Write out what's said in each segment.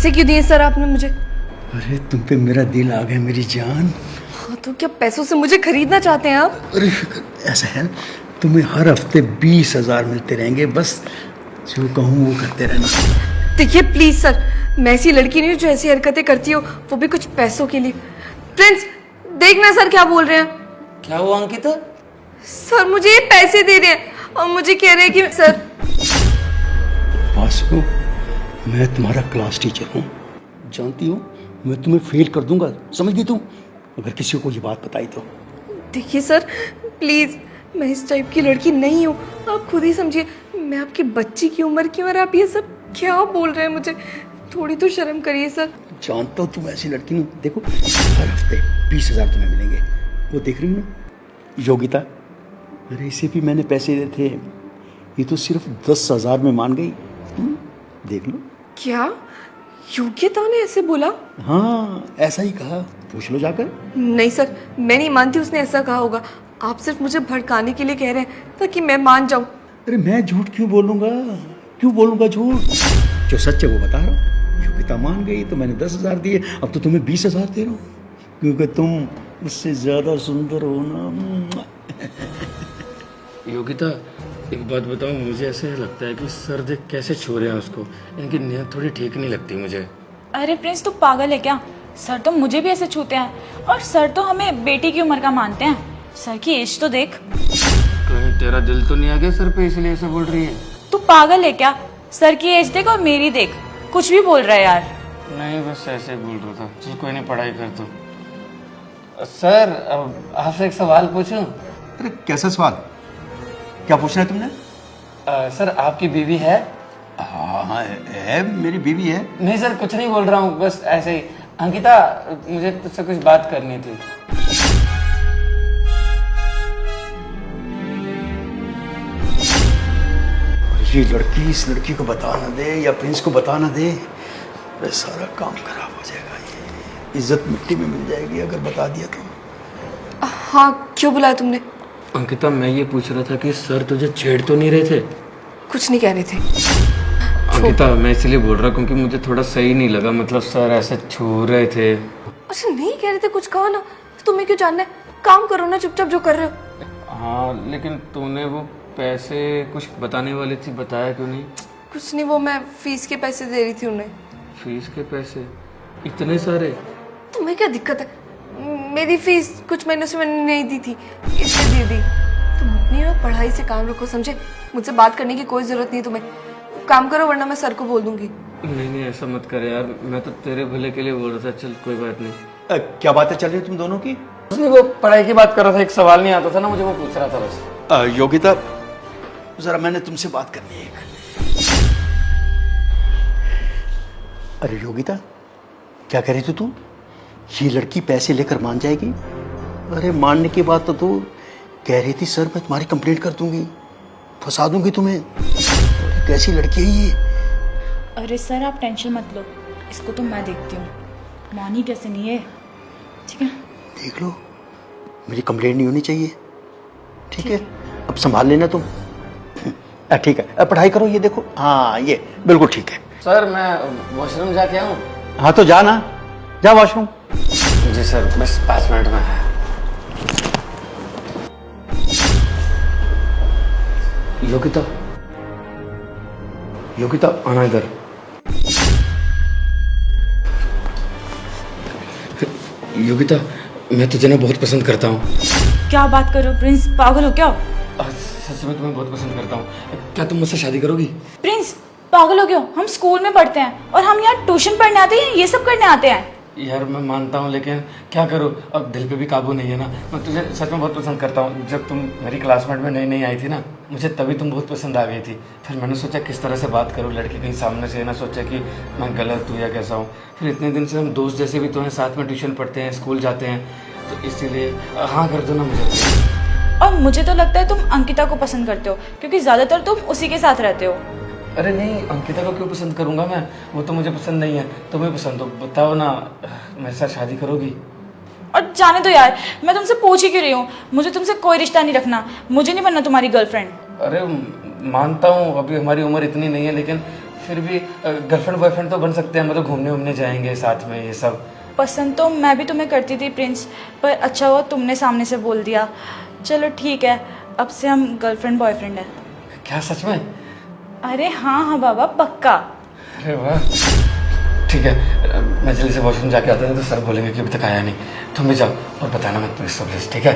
पैसे क्यों दिए सर आपने मुझे? अरे तुम पे मेरा दिल आ गया मेरी जान। हाँ तो क्या पैसों से मुझे खरीदना चाहते हैं आप? अरे ऐसा है, तुम्हें हर हफ्ते 20,000 मिलते रहेंगे, बस जो कहूँ वो करते रहना। देखिए प्लीज सर, मैं ऐसी लड़की नहीं हूँ जो ऐसी हरकतें करती हो, वो भी कुछ पैसों के लिए। प्रिंस देखना सर क्या बोल रहे हैं। क्या हुआ अंकिता? सर मुझे ये पैसे दे रहे हैं और मुझे कह रहे हैं कि सर। वासु, मैं तुम्हारा क्लास टीचर हूँ, जानती हो मैं तुम्हें फेल कर दूंगा, समझ गई तुम, अगर किसी को ये बात बताई तो। देखिए सर प्लीज, मैं इस टाइप की लड़की नहीं हूँ, आप खुद ही समझिए। मैं आपकी बच्ची की उम्र की, और आप ये सब क्या बोल रहे हैं मुझे? थोड़ी तो शर्म करिए सर। जानता हूँ तुम ऐसी लड़की नहीं। देखो हर हफ्ते 20,000 तुम्हें मिलेंगे, वो देख रही हो ना योगिता, अरे इसे भी मैंने पैसे दिए थे, ये तो सिर्फ 10,000 में मान गई। देख लो। क्या योग्यता ने ऐसे बोला? हाँ ऐसा ही कहा, पूछ लो जाकर। नहीं सर, मैं नहीं मानती उसने ऐसा कहा होगा। आप सिर्फ मुझे भड़काने के लिए कह रहे हैं ताकि मैं मान जाऊं। अरे मैं झूठ क्यों बोलूंगा झूठ, जो सच है वो बता रहा हूँ। योगिता मान गई तो मैंने 10,000 दिए, अब तो तुम्हें 20,000 दे रहा हूँ, क्योंकि तुम उससे ज्यादा सुंदर हो ना। योगिता एक बात बताऊं, मुझे ऐसे लगता है कि सर देख कैसे छू रहे हैं उसको, इनकी नीयत थोड़ी ठीक नहीं लगती मुझे। अरे प्रिंस तू पागल है क्या? सर तो मुझे भी ऐसे छूते हैं, और सर तो हमें बेटी की उम्र का मानते हैं। सर की एज तो देख। कहीं तेरा दिल तो नहीं आ गया सर पे इसलिए ऐसे बोल रही है? तू पागल है क्या? सर की एज देख और मेरी देख, कुछ भी बोल रहा है यार। नहीं बस ऐसे ही बोल रहा था। चल कोई नहीं, पढ़ाई कर तू। सर अब आपसे एक सवाल पूछूं? अरे कैसा सवाल, क्या पूछना है तुमने? सर आपकी बीवी है? हाँ है, मेरी बीवी है। नहीं सर कुछ नहीं बोल रहा हूँ, बस ऐसे ही। अंकिता मुझे तुझसे कुछ बात करनी थी। ये लड़की इस लड़की को बता ना दे या प्रिंस को बता ना दे, अरे सारा काम खराब हो जाएगा, ये इज्जत मिट्टी में मिल जाएगी अगर बता दिया तो। हाँ क्यों बुलाया तुमने? अंकिता मैं ये पूछ रहा था कि सर तुझे छेड़ तो नहीं रहे थे? कुछ नहीं कह रहे थे। अंकिता मैं इसलिए बोल रहा क्योंकि मुझे थोड़ा सही नहीं लगा, मतलब सर ऐसे छू रहे थे। अच्छा नहीं कह रहे थे, कुछ कहा ना, तो तुम्हें क्यों जानना है? काम करो ना चुपचाप जो कर रहे हो। हाँ लेकिन तूने वो पैसे कुछ बताने वाली थी, बताया क्यों नहीं? कुछ नहीं, वो मैं फीस के पैसे दे रही थी उन्हें। फीस के पैसे इतने सारे? तुम्हें क्या दिक्कत है? मेरी फीस कुछ महीनों से मैंने नहीं दी थी, इसलिए दे दी। तुम अपनी ना पढ़ाई से काम रखो, समझे? मुझसे बात करने की कोई जरूरत नहीं तुम्हें। काम करो वरना मैं सर को बोल दूंगी। नहीं ऐसा मत कर यार, मैं तो तेरे भले के लिए बोल रहा था। चल कोई बात नहीं। क्या बातें चल रही है तुम दोनों की? वो पढ़ाई की बात कर रहा था, एक सवाल नहीं आता था ना मुझे, वो पूछ रहा था बस। योगिता जरा मैंने तुमसे बात करनी है एक। अरे योगिता क्या कह रही थी तू? ये लड़की पैसे लेकर मान जाएगी? अरे मानने की बात तो तू कह रही थी सर मैं तुम्हारी कंप्लेंट कर दूंगी, फंसा दूंगी तुम्हें। कैसी लड़की है ये? अरे सर आप टेंशन मत लो, इसको तो मैं देखती हूँ, मानी कैसे नहीं है। ठीक है देख लो, मेरी कंप्लेंट नहीं होनी चाहिए, ठीक है? अब संभाल लेना तुम। ठीक है, पढ़ाई करो। ये देखो, हाँ ये बिल्कुल ठीक है। सर मैं वॉशरूम जाके आऊँ? हाँ तो जा ना, जा वॉशरूम। जी सर बस 5 मिनट में है। योगिता योगिता आना इधर। योगिता मैं तुझे ना बहुत पसंद करता हूँ। क्या बात करो प्रिंस, पागल हो क्या? सच में तुम्हें बहुत पसंद करता हूँ, क्या तुम मुझसे शादी करोगी? प्रिंस पागल हो क्यों? हम स्कूल में पढ़ते हैं और हम यहाँ ट्यूशन पढ़ने आते हैं, ये सब करने आते हैं। यार मैं मानता हूँ लेकिन क्या करूँ, अब दिल पे भी काबू नहीं है ना। मैं तुझे सच में बहुत पसंद करता हूँ। जब तुम मेरी क्लासमेट में नई नई आई थी ना, मुझे तभी तुम बहुत पसंद आ गई थी। फिर मैंने सोचा किस तरह से बात करूँ, लड़की कहीं सामने से ना सोचा कि मैं गलत हूँ या कैसा हूँ। फिर इतने दिन से हम दोस्त जैसे भी तो हैं, साथ में ट्यूशन पढ़ते हैं, स्कूल जाते हैं, तो इसीलिए हाँ कर दो ना मुझे। और मुझे तो लगता है तुम अंकिता को पसंद करते हो, क्योंकि ज्यादातर तुम उसी के साथ रहते हो। अरे नहीं, अंकिता को क्यों पसंद करूंगा मैं, वो तो मुझे पसंद नहीं है। तुम्हें पसंद हो, बताओ ना, मेरे साथ शादी करोगी? और जाने दो यार, मैं तुमसे पूछ ही क्यों रही हूँ, मुझे तुमसे कोई रिश्ता नहीं रखना, मुझे नहीं बनना तुम्हारी गर्लफ्रेंड। अरे मानता हूँ अभी हमारी उम्र इतनी नहीं है, लेकिन फिर भी गर्लफ्रेंड बॉयफ्रेंड तो बन सकते हैं, मतलब घूमने उमने जाएंगे साथ में, ये सब। पसंद तो मैं भी तुम्हें करती थी प्रिंस, पर अच्छा हुआ तुमने सामने से बोल दिया। चलो ठीक है, अब से हम गर्लफ्रेंड बॉयफ्रेंड हैं। क्या सच में? अरे हाँ हाँ बाबा, पक्का। अरे वाह, ठीक है, मैं जल्दी से वॉशरूम जाके आता हूँ, तो सर बोलेंगे कि अभी तक आया नहीं। तुम भी जाओ और बताना मत प्लीज, सब प्लीज, ठीक है?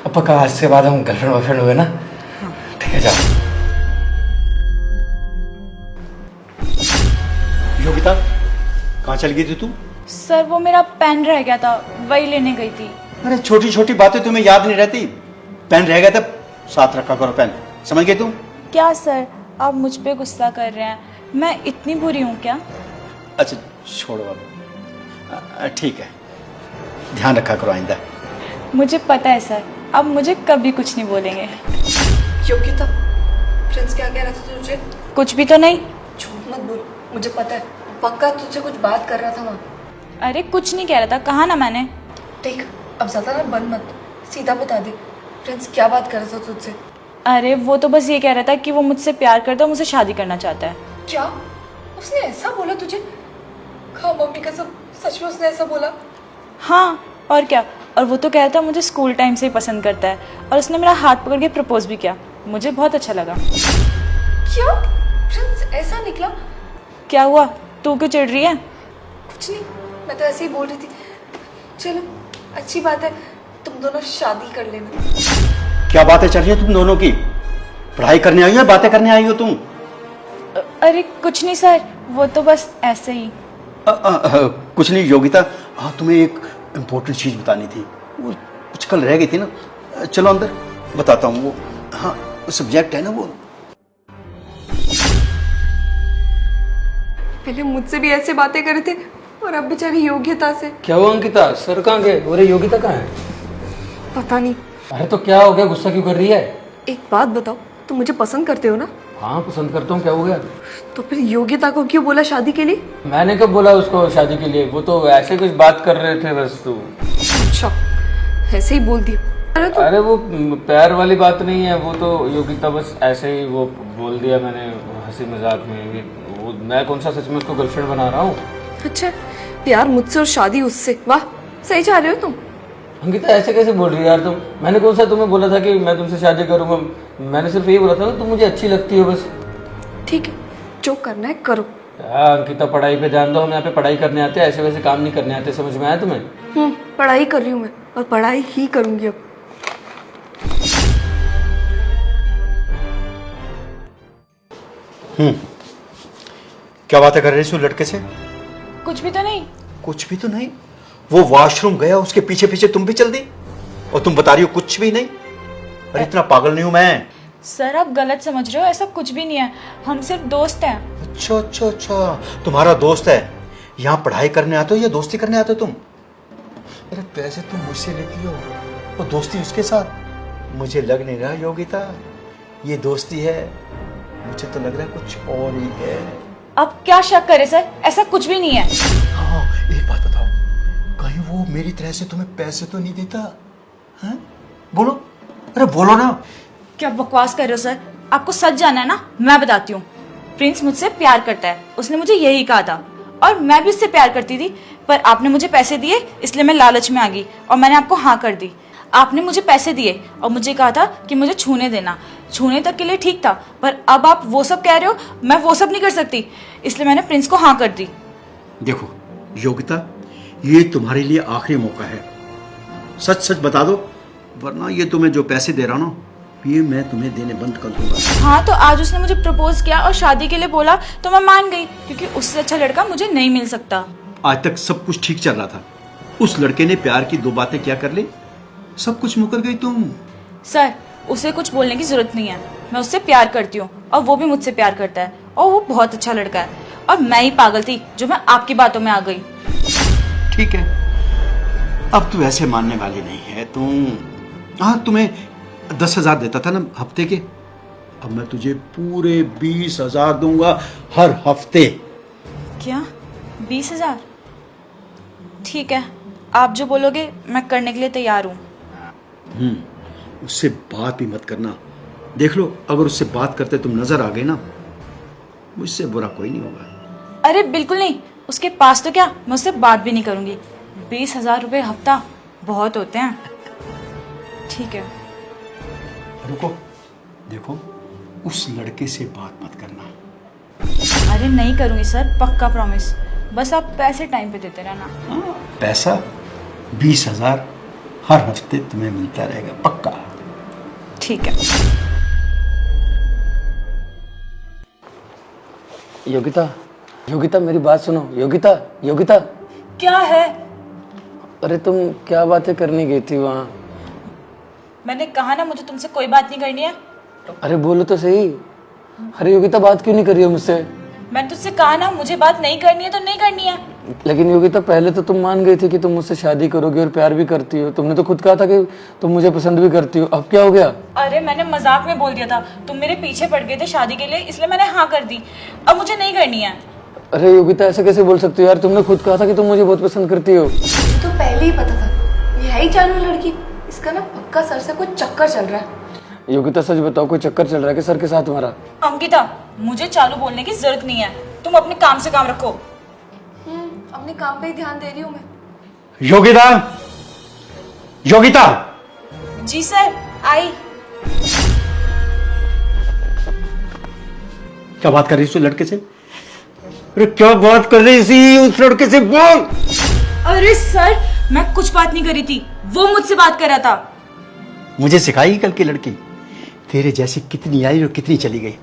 अब पक्का आज से बाद हम गर्लफ्रेंड बॉयफ्रेंड हुए ना? ठीक है, जाओ। योगिता, कहाँ चल गई थी तू? सर वो मेरा पेन रह गया था, वही लेने गई थी। अरे छोटी छोटी बातें तुम्हें याद नहीं रहती? पेन रह गया था, साथ रखा करो पेन, समझ गए तुम? क्या सर, आप मुझ पे गुस्सा कर रहे हैं? मैं इतनी बुरी हूँ क्या? अच्छा छोड़ो अब, ठीक है, ध्यान रखा करो आइंदा। मुझे पता है सर, अब मुझे कभी कुछ नहीं बोलेंगे। योगिता, प्रिंस क्या कह रहा था तुझे? कुछ भी तो नहीं। झूठ मत बोल, मुझे पता है पक्का तुझसे कुछ बात कर रहा था वहाँ। अरे कुछ नहीं कह रहा था, कहा ना मैंने। देख, अब ज्यादा ना बन मत, सीधा बता दे प्रिंस क्या बात कर रहा था तुझसे। अरे वो तो बस ये कह रहा था कि वो मुझसे प्यार करता है, मुझसे शादी करना चाहता है। क्या उसने ऐसा बोला तुझे? खा मम्मी कसम, सच में उसने ऐसा बोला? हाँ और क्या, और वो तो कह रहा था मुझे स्कूल टाइम से ही पसंद करता है, और उसने मेरा हाथ पकड़ के प्रपोज भी किया। मुझे बहुत अच्छा लगा। क्या प्रिंस ऐसा निकला? क्या हुआ, तू क्यों चिढ़ रही है? कुछ नहीं, मैं तो ऐसे ही बोल रही थी। चलो अच्छी बात है, तुम दोनों शादी कर लेना। क्या बातें चल रही है तुम दोनों की? पढ़ाई करने आई हो या बातें करने आई हो तुम? अरे कुछ नहीं सर, वो तो बस ऐसे ही। कुछ नहीं योगिता, हाँ तुम्हें एक इम्पोर्टेंट चीज बतानी थी, वो कुछ कल रह गई थी ना। चलो अंदर बताता हूँ। वो हाँ सब्जेक्ट है ना वो। पहले मुझसे भी ऐसे बातें कर रहे थे और अब बेचारी योग्यता से। क्या हुआ अंकिता, सर कहाँ गए? अरे योगिता कहाँ है? पता नहीं। अरे तो क्या हो गया, गुस्सा क्यों कर रही है? एक बात बताओ, तुम मुझे पसंद करते हो ना? हाँ पसंद करता हूँ, क्या हो गया? तो फिर योग्यता को क्यों बोला शादी के लिए? मैंने कब बोला उसको शादी के लिए? वो तो ऐसे कुछ बात कर रहे थे बस। तू अच्छा, ऐसे ही बोल दिया। अरे वो प्यार वाली बात नहीं है, वो तो योगिता बस ऐसे ही वो बोल दिया मैंने हंसी मजाक में। वो मैं कौन सा सच में उसको गर्लफ्रेंड बना रहा हूँ? अच्छा, प्यार मुझसे और शादी उससे, वाह सही जा रहे हो तुम। अंकिता ऐसे कैसे बोल रही है यार तुम? मैंने कौन सा तुम्हें बोला था कि मैं तुमसे शादी करूंगा? मैंने सिर्फ यही बोला था ना तुम मुझे अच्छी लगती हो बस। ठीक है, जो करना है करो। अंकिता पढ़ाई पे ध्यान दो, हम यहाँ पे पढ़ाई करने आते हैं, ऐसे वैसे काम नहीं करने आते, समझ में आया तुम्हें? पढ़ाई कर रही हूँ मैं, और पढ़ाई ही करूंगी अब। क्या बातें कर रही थी उस लड़के से? कुछ भी तो नहीं। कुछ भी तो नहीं? वो वॉशरूम गया, उसके पीछे पीछे तुम भी चल दी और तुम बता रही हो कुछ भी नहीं? अरे इतना पागल नहीं हूं मैं। सर आप गलत समझ रहे हो, ऐसा कुछ भी नहीं है, हम सिर्फ दोस्त हैं। अच्छा अच्छा अच्छा, तुम्हारा दोस्त है। यहाँ पढ़ाई करने आते हो या दोस्ती करने आते हो तुम? अरे पैसे तुम मुझसे लेती हो और दोस्ती उसके साथ? मुझे लग नहीं रहा योगिता ये दोस्ती है, मुझे तो लग रहा है कुछ और ही है। अब क्या शक करे सर, ऐसा कुछ भी नहीं है। हाँ एक बात बताओ, कहीं वो मेरी तरह से तुम्हें पैसे तो नहीं देता? हैं? बोलो, अरे बोलो ना। क्या बकवास कर रहे हो सर, आपको सच जानना है ना? मैं बताती हूँ। प्रिंस मुझसे प्यार करता है, उसने मुझे यही कहा था, और मैं भी उससे प्यार करती थी, पर आपने मुझे पैसे दिए इसलिए मैं लालच में आ गई और मैंने आपको हाँ कर दी। आपने मुझे पैसे दिए और मुझे कहा था कि मुझे छूने देना, छूने तक के लिए ठीक था, पर अब आप वो सब कह रहे हो, मैं वो सब नहीं कर सकती, इसलिए मैंने प्रिंस को हाँ कर दी। देखो योगिता, ये तुम्हारे लिए आखिरी मौका है, सच सच बता दो, वरना ये तुम्हें जो पैसे दे रहा हूं ना, ये मैं तुम्हें देने बंद कर दूंगा। हाँ तो आज उसने मुझे प्रपोज किया और शादी के लिए बोला तो मैं मान गई, क्योंकि उससे अच्छा लड़का मुझे नहीं मिल सकता। आज तक सब कुछ ठीक चल रहा था, उस लड़के ने प्यार की दो बातें क्या कर ली, सब कुछ मुकर गई तुम। सर उसे कुछ बोलने की जरूरत नहीं है, मैं उससे प्यार करती हूँ और वो भी मुझसे प्यार करता है, और वो बहुत अच्छा लड़का है, और मैं ही पागल थी जो मैं आपकी बातों में आ गई। ठीक है, अब तू ऐसे मानने वाली नहीं है तुम। हाँ तुम्हें 10,000 देता था ना हफ्ते के, अब मैं तुझे पूरे 20,000 दूंगा हर हफ्ते। क्या 20,000? ठीक है, आप जो बोलोगे मैं करने के लिए तैयार हूँ। उससे बात भी मत करना, देख लो अगर उससे बात करते तुम नजर आ गए ना, मुझसे बुरा कोई नहीं होगा। अरे बिल्कुल नहीं, उसके पास तो क्या, मैं उससे बात भी नहीं करूंगी। 20,000 रुपये हफ्ता बहुत होते हैं। ठीक है। रुको, देखो उस लड़के से बात मत करना। अरे नहीं करूंगी सर, पक्का प्रॉमिस। बस आप पैसे टाइम पे देते रहना। हाँ, पैसा 20,000 हर हफ्ते तुम्हें मिलता रहेगा, पक्का। ठीक है। योगिता, योगिता मेरी बात सुनो। योगिता, योगिता। क्या है? अरे तुम क्या बातें करने गई थी वहाँ? मैंने कहा ना मुझे तुमसे कोई बात नहीं करनी है। अरे बोलो तो सही। अरे योगिता बात क्यों नहीं कर रही हो मुझसे? मैंने तुझसे कहा ना मुझे बात नहीं करनी है तो नहीं करनी है। लेकिन योगिता पहले तो तुम मान गई थी कि तुम मुझसे शादी करोगी और प्यार भी करती हो। तुमने तो खुद कहा था कि तुम मुझे पसंद भी करती हो। अब क्या हो गया? अरे मैंने मजाक में बोल दिया था, तुम मेरे पीछे पड़ गए थे शादी के लिए, इसलिए मैंने हाँ कर दी। अब मुझे नहीं करनी है। अरे योगिता ऐसे कैसे बोल सकती हो यार? तुमने खुद कहा था कि तुम मुझे बहुत पसंद करती हो। मुझे तो पहले ही पता था, ये है ही जानू लड़की। इसका ना पक्का सर से कोई चक्कर चल रहा है। योगिता सच बताओ, कोई चक्कर चल रहा है कि सर के साथ तुम्हारा? अंकिता, मुझे चालू बोलने की जरूरत नहीं है, तुम अपने काम से काम रखो। अपने काम पे ही ध्यान दे रही हूँ मैं। योगिता, योगिता। जी सर, आई। क्या बात कर रही थी उस लड़के से? अरे क्या बात कर रही थी उस लड़के से? बोल। अरे सर, मैं कुछ बात नहीं करी थी, वो मुझसे बात कर रहा था। मुझे सिखाई कल की लड़की, तेरे जैसी कितनी आई और कितनी चली गई।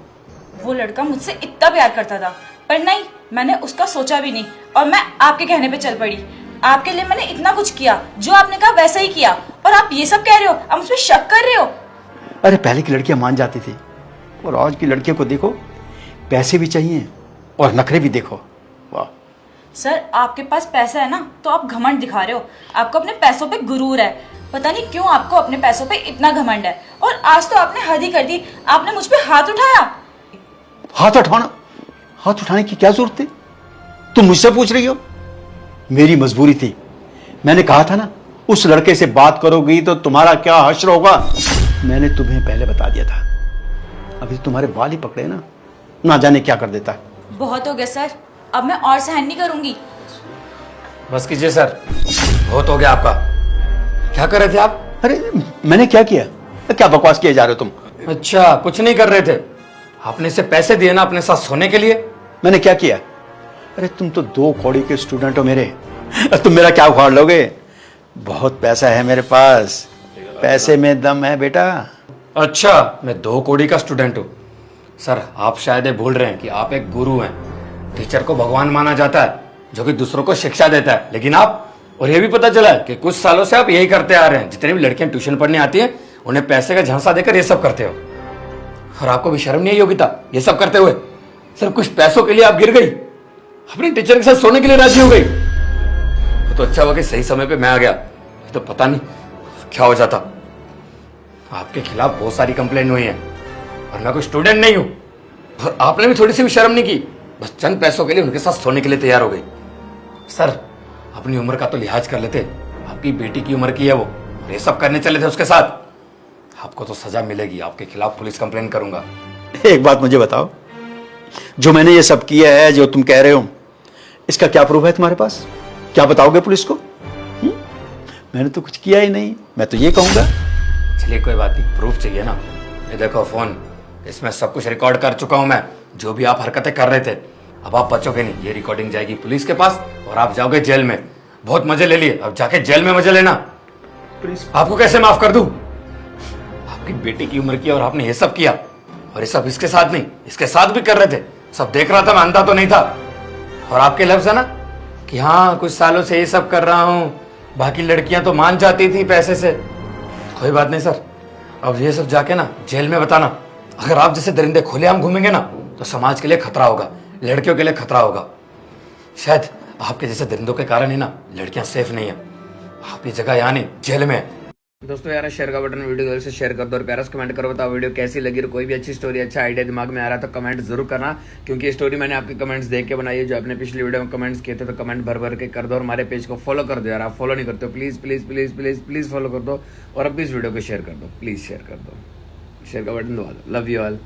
वो लड़का मुझसे इतना प्यार करता था, पर नहीं, मैंने उसका सोचा भी नहीं और मैं आपके कहने पे चल पड़ी। आपके लिए मैंने इतना कुछ किया, जो आपने कहा वैसा ही किया, और आप ये सब कह रहे हो, आप मुझ पर शक कर रहे हो। अरे पहले की लड़कियां मान जाती थी, और आज की लड़कियों को देखो, पैसे भी चाहिए और नखरे भी देखो। वाह। सर, आपके पास पैसा है ना, तो आप घमंड दिखा रहे हो। आपको अपने पैसों पे गुरूर है। पता नहीं क्यों आपको अपने पैसों पे इतना घमंड है। और आज तो आपने हद ही कर दी, आपने मुझ पे हाथ उठाया। हाथ उठाना? हाथ उठाने की क्या जरूरत थी? तुम मुझसे पूछ रही हो? मेरी मजबूरी थी। मैंने कहा था ना, उस लड़के से बात करोगी तो तुम्हारा क्या हश्र होगा। मैंने तुम्हें पहले बता दिया था। अभी तुम्हारे बाल ही पकड़े ना जाने क्या कर देता। बहुत हो गया सर, अब मैं और सहन नहीं करूंगी। बस कीजिए सर, बहुत हो गया आपका। क्या कर रहे थे आप? अरे मैंने क्या किया? क्या बकवास किए जा रहे हो तुम? अच्छा, कुछ नहीं कर रहे थे। आपने इसे पैसे दिए ना अपने साथ सोने के लिए। मैंने क्या किया? अरे तुम तो 2 कौड़ी के स्टूडेंट हो मेरे। तुम मेरा क्या उखाड़ लोगे? बहुत पैसा है मेरे पास, पैसे में दम है बेटा। अच्छा, मैं 2 कौड़ी का स्टूडेंट हूँ। सर, आप शायद ये भूल रहे हैं कि आप एक गुरु हैं। टीचर को भगवान माना जाता है, जो कि दूसरों को शिक्षा देता है। लेकिन आप, और ये भी पता चला है कि कुछ सालों से आप यही करते आ रहे हैं। जितनी भी लड़कियां ट्यूशन पढ़ने आती हैं, उन्हें पैसे का झांसा देकर ये सब करते हो। और आपको भी शर्म नहीं है योगिता, ये सब करते हुए? सर, कुछ पैसों के लिए आप गिर गई, अपने टीचर के साथ सोने के लिए राजी हो गई। तो अच्छा हुआ कि सही समय पे मैं आ गया, तो पता नहीं क्या हो जाता। आपके खिलाफ बहुत सारी कंप्लेंट हुई है, और मैं कोई स्टूडेंट नहीं हूं। और आपने भी थोड़ी सी भी शर्म नहीं की, बस चंद पैसों के लिए उनके साथ सोने के लिए तैयार हो गई। सर, अपनी उम्र का तो लिहाज कर लेते। आपकी बेटी की उम्र की है वो, और ये सब करने चले थे उसके साथ। आपको तो सजा मिलेगी, आपके खिलाफ पुलिस कंप्लेन करूंगा। एक बात मुझे बताओ, जो मैंने ये सब किया है, जो तुम कह रहे हो, इसका क्या प्रूफ है तुम्हारे पास? क्या बताओगे पुलिस को? मैंने तो कुछ किया ही नहीं, मैं तो ये कहूंगा। चलिए कोई बात नहीं, प्रूफ चाहिए ना? ये देखो फोन, इसमें सब कुछ रिकॉर्ड कर चुका हूं मैं, जो भी आप हरकतें कर रहे थे। अब आप बचोगे नहीं, ये रिकॉर्डिंग जाएगी पुलिस के पास और आप जाओगे जेल में। बहुत मजे ले लिए, अब जाके जेल में मजे लेना। आपको कैसे माफ कर दूं? आपकी बेटी की उम्र की और आपने ये सब किया, और ये सब इसके साथ नहीं, इसके साथ भी कर रहे थे। सब देख रहा था, मैं अंधा तो नहीं था। और आपके लफ्ज है ना कि हाँ कुछ सालों से ये सब कर रहा हूं, बाकी लड़कियां तो मान जाती थी पैसे से। कोई बात नहीं सर, अब ये सब जाके ना जेल में बताना। अगर आप जैसे दरिंदे खुलेआम घूमेंगे ना, तो समाज के लिए खतरा होगा, लड़कियों के लिए खतरा होगा। शायद आपके जैसे दरिंदों के कारण ही ना लड़कियां सेफ नहीं है। आप ये जगह यहाँ नहीं, जेल में है। दोस्तों यार, शेयर का बटन वीडियो जल्दी से शेयर कर दो और प्यारा से कमेंट करो, बताओ वीडियो कैसी लगी। और कोई भी अच्छी स्टोरी, अच्छा आइडिया दिमाग में आ रहा है तो कमेंट जरूर करना, क्योंकि ये स्टोरी मैंने आपके कमेंट्स देख के बनाई है। जो आपने पिछली वीडियो में कमेंट्स किए थे, तो कमेंट भर भर के कर दो। और हमारे पेज को फॉलो कर दो यार, आप फॉलो नहीं करते हो, please please please please please follow कर दो। और अब इस वीडियो को शेयर कर दो, प्लीज शेयर कर दो, शेयर का बटन दबा दो। Love you all.